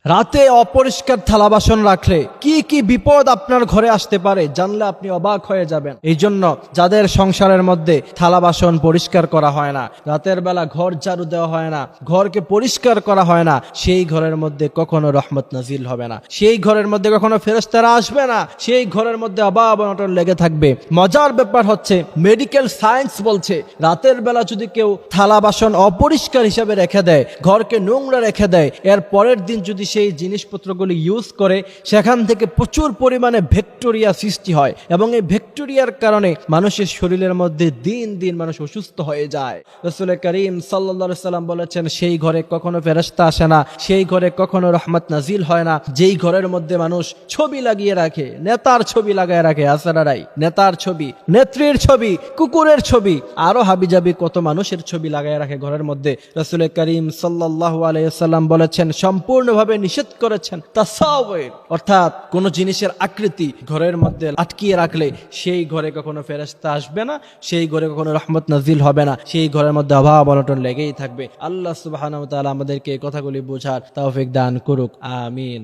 রাতে অপরিষ্কার থালা বাসন রাখলে কি কি বিপদ আপনার ঘরে আসতে পারে জানলে আপনি অবাক হয়ে যাবেন। এই জন্য যাদের সংসারের মধ্যে থালা বাসন পরিষ্কার করা হয় না, রাতের বেলা ঘর ঝাড়ু দেওয়া হয় না, ঘরকে পরিষ্কার করা হয় না, সেই ঘরের মধ্যে কখনো রহমত নাজিল হবে না, সেই ঘরের মধ্যে কখনো ফেরেশতারা আসবে না, সেই ঘরের মধ্যে অভাব অনটন লেগে থাকবে। মজার ব্যাপার হচ্ছে মেডিকেল সায়েন্স বলছে রাতের বেলা যদি কেউ থালা বাসন অপরিষ্কার হিসাবে রেখে দেয়, ঘরকে নোংরা রেখে দেয়, এর পরের দিন যদি সেই জিনিসপত্রগুলি ইউজ করে, সেখান থেকে প্রচুর পরিমাণে ব্যাকটেরিয়া সৃষ্টি হয় এবং এই ব্যাকটেরিয়ার কারণে মানুষের শরীরের মধ্যে দিন দিন মানুষ অসুস্থ হয়ে যায়। রাসূল করিম সাল্লাল্লাহু আলাইহি সাল্লাম বলেছেন সেই ঘরে কখনো ফেরেশতা আসে না, সেই ঘরে কখনো রহমত নাজিল হয় না, যেই ঘরের মধ্যে মানুষ ছবি লাগিয়ে রাখে, নেতার ছবি লাগায় রাখে, আসরারাই নেতার ছবি, নেত্রীর ছবি, কুকুরের ছবি, আরো হাবিজাবি কত মানুষের ছবি লাগায় রাখে ঘরের মধ্যে। রাসূল করিম সাল্লাল্লাহু আলাইহি সাল্লাম বলেছেন, সম্পূর্ণভাবে নিষেধ করেছেন তাসাউর, অর্থাৎ কোন জিনিসের আকৃতি ঘরের মধ্যে আটকিয়ে রাখলে সেই ঘরে কখনো ফেরেশতা আসবে না, সেই ঘরে কখনো রহমত নাজিল হবে না, সেই ঘরের মধ্যে অভাব অনটন লেগেই থাকবে। আল্লাহ সুবহানাহু ওয়া তাআলা আমাদেরকে এই কথাগুলি বোঝার তৌফিক দান করুক, আমিন।